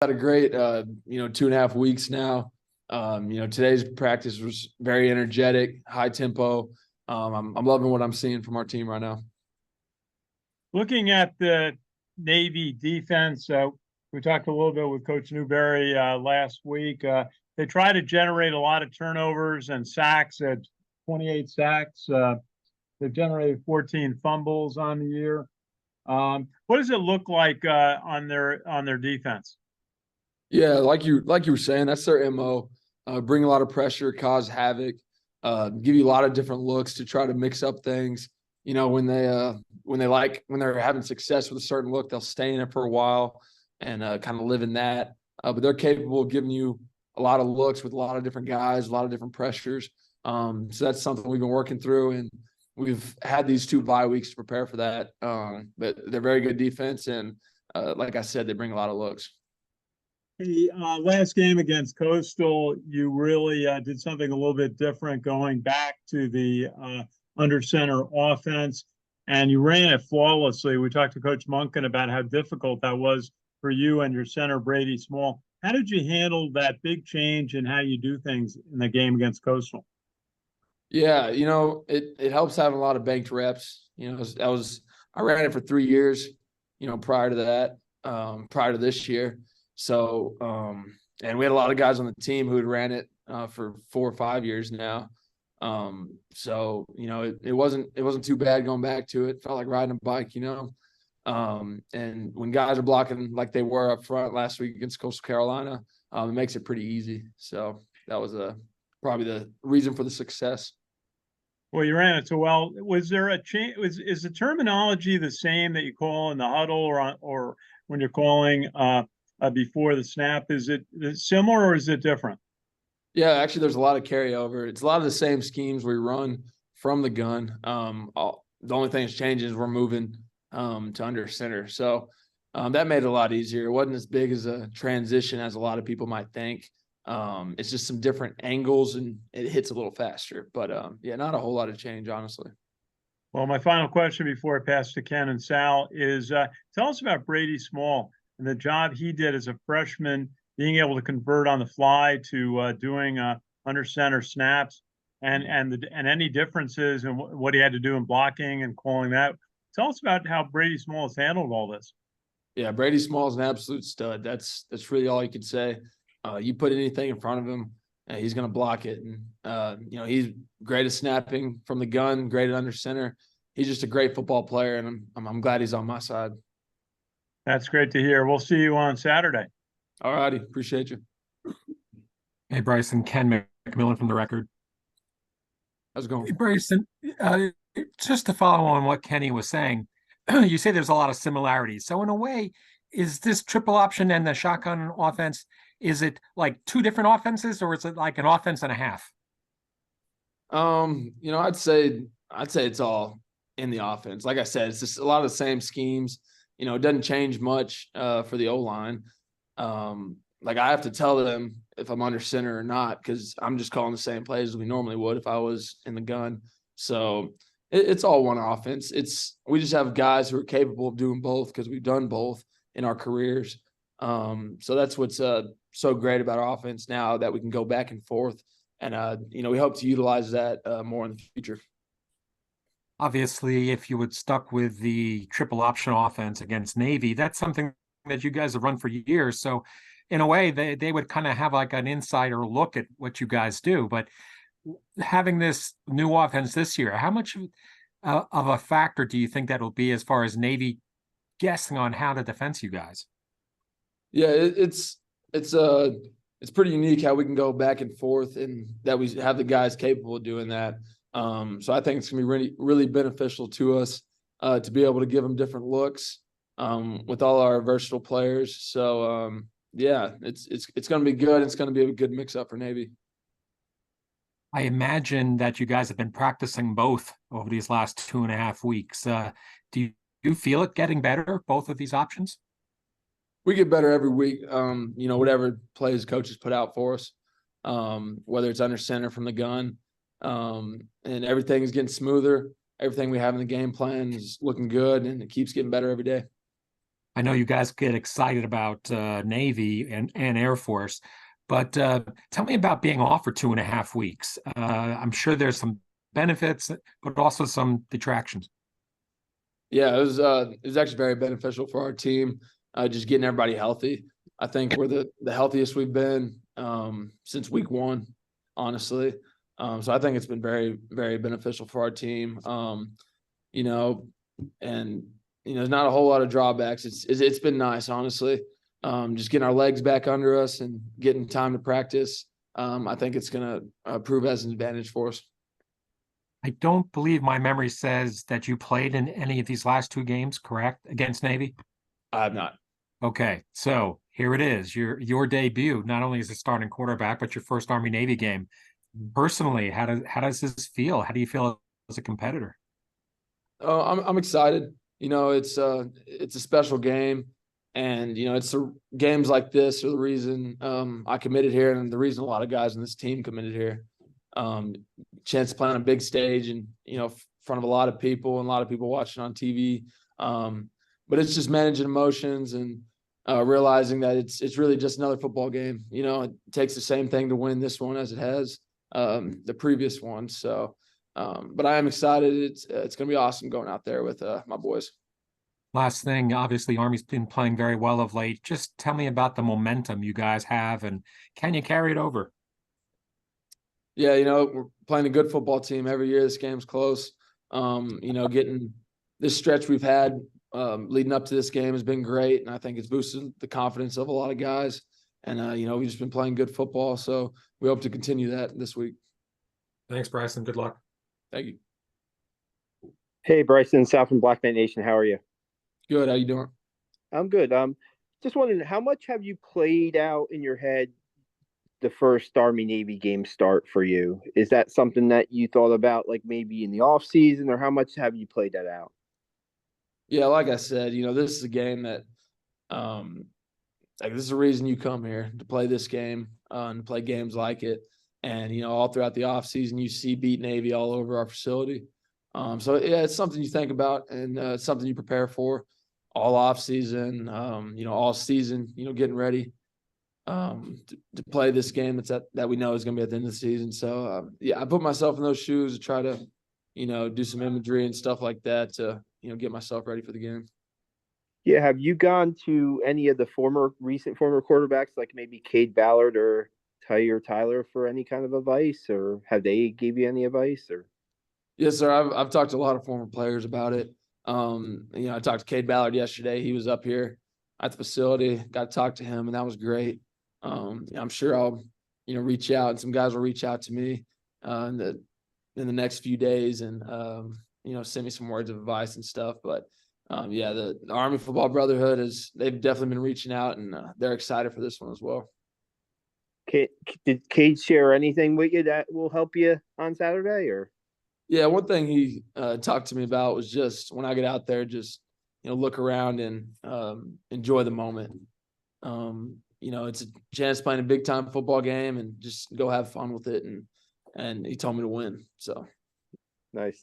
had a great, 2.5 weeks now. Today's practice was very energetic, high tempo. I'm loving what I'm seeing from our team right now. Looking at the Navy defense, we talked a little bit with Coach Newberry last week. They try to generate a lot of turnovers and sacks at 28 sacks. They've generated 14 fumbles on the year. What does it look like on their defense? Yeah, like you were saying, that's their MO. Bring a lot of pressure, cause havoc, give you a lot of different looks to try to mix up things. When they're having success with a certain look, they'll stay in it for a while and kind of live in that. But they're capable of giving you a lot of looks with a lot of different guys, a lot of different pressures. So that's something we've been working through, and we've had these 2 bye weeks to prepare for that. But they're very good defense, and like I said, they bring a lot of looks. The last game against Coastal, you really did something a little bit different, going back to the under center offense, and you ran it flawlessly. We talked to Coach Munkin about how difficult that was for you and your center, Brady Small. How did you handle that big change in how you do things in the game against Coastal? Yeah, it helps having a lot of banked reps. I ran it for 3 years, prior to that, prior to this year. So, and we had a lot of guys on the team who had ran it for 4 or 5 years now. It wasn't too bad going back to it. Felt like riding a bike, and when guys are blocking like they were up front last week against Coastal Carolina, it makes it pretty easy. So that was probably the reason for the success. Well, you ran it so well. Was there a change? Is the terminology the same that you call in the huddle or when you're calling before the snap? Is it similar or is it different? Yeah, actually, there's a lot of carryover. It's a lot of the same schemes we run from the gun. The only thing that's changing is we're moving to under center. So that made it a lot easier. It wasn't as big as a transition as a lot of people might think. It's just some different angles and it hits a little faster. But yeah, not a whole lot of change, honestly. Well, my final question before I pass to Ken and Sal is tell us about Brady Small and the job he did as a freshman, being able to convert on the fly to doing under center snaps and any differences in what he had to do in blocking and calling that. Tell us about how Brady Small has handled all this. Yeah, Brady Small is an absolute stud. That's really all you could say. You put anything in front of him, he's going to block it. And, he's great at snapping from the gun, great at under center. He's just a great football player, and I'm glad he's on my side. That's great to hear. We'll see you on Saturday. All righty. Appreciate you. Hey, Bryson, Ken McMillan from The Record. How's it going? Hey, Bryson, just to follow on what Kenny was saying, you say there's a lot of similarities. So in a way, is this triple option and the shotgun offense, is it like 2 different offenses or is it like an offense and a half? I'd say it's all in the offense. Like I said, it's just a lot of the same schemes. It doesn't change much for the O-line. Like I have to tell them if I'm under center or not because I'm just calling the same plays as we normally would if I was in the gun. So it's all one offense. We just have guys who are capable of doing both because we've done both in our careers. So that's what's so great about our offense now, that we can go back and forth. And, we hope to utilize that more in the future. Obviously, if you would stuck with the triple option offense against Navy, that's something that you guys have run for years. So in a way, they would kind of have like an insider look at what you guys do. But having this new offense this year, how much of a factor do you think that will be as far as Navy guessing on how to defend you guys? Yeah, it's pretty unique how we can go back and forth and that we have the guys capable of doing that. So I think it's gonna be really, really beneficial to us to be able to give them different looks with all our versatile players. So yeah, it's gonna be good. It's gonna be a good mix up for Navy. I imagine that you guys have been practicing both over these last 2.5 weeks. Do you feel it getting better, both of these options? We get better every week. Whatever plays coaches put out for us, whether it's under center from the gun, and everything is getting smoother. Everything we have in the game plan is looking good, and it keeps getting better every day. I know you guys get excited about Navy and Air Force, but tell me about being off for 2.5 weeks. I'm sure there's some benefits, but also some detractions. Yeah, it was actually very beneficial for our team, just getting everybody healthy. I think we're the healthiest we've been since week one, honestly. So I think it's been very, very beneficial for our team. You know, and there's not a whole lot of drawbacks. It's been nice, honestly. Just getting our legs back under us and getting time to practice. I think it's gonna prove as an advantage for us. I don't believe my memory says that you played in any of these last 2 games, correct? Against Navy? I have not. Okay, so here it is. Your debut, not only as a starting quarterback, but your first Army Navy game. Personally, how does this feel? How do you feel as a competitor? I'm excited. It's a special game, and it's games like this are the reason I committed here, and the reason a lot of guys in this team committed here. Um, Chance to play on a big stage, and front of a lot of people, and a lot of people watching on TV. But it's just managing emotions and realizing that it's really just another football game. It takes the same thing to win this one as it has the previous one. So. But I am excited. It's going to be awesome going out there with my boys. Last thing, obviously, Army's been playing very well of late. Just tell me about the momentum you guys have, and can you carry it over? Yeah, we're playing a good football team every year. This game's close. Getting this stretch we've had leading up to this game has been great, and I think it's boosted the confidence of a lot of guys. And we've just been playing good football, so we hope to continue that this week. Thanks, Bryson. Good luck. Thank you. Hey, Bryson, South from Black Knight Nation. How are you? Good. How you doing? I'm good. Just wondering, how much have you played out in your head the first Army Navy game start for you? Is that something that you thought about, like maybe in the off season, or how much have you played that out? Yeah, like I said, this is a game that like this is the reason you come here to play this game and to play games like it. And all throughout the off season, you see beat Navy all over our facility. So yeah, it's something you think about, and it's something you prepare for all off season. All season. Getting ready to play this game that we know is going to be at the end of the season. So yeah, I put myself in those shoes to try to do some imagery and stuff like that to get myself ready for the game. Yeah, have you gone to any of the recent former quarterbacks, like maybe Cade Ballard or Tyler, for any kind of advice, or have they give you any advice? Or Yes, sir. I've talked to a lot of former players about it. I talked to Cade Ballard yesterday. He was up here at the facility. Got to talk to him, and that was great. I'm sure I'll reach out, and some guys will reach out to me in the next few days, and send me some words of advice and stuff. But yeah, the Army Football Brotherhood they've definitely been reaching out, and they're excited for this one as well. did Cade share anything with you that will help you on Saturday? Or Yeah, one thing he talked to me about was just when I get out there, just look around and enjoy the moment. It's a chance playing a big time football game, and just go have fun with it. And he told me to win. So nice.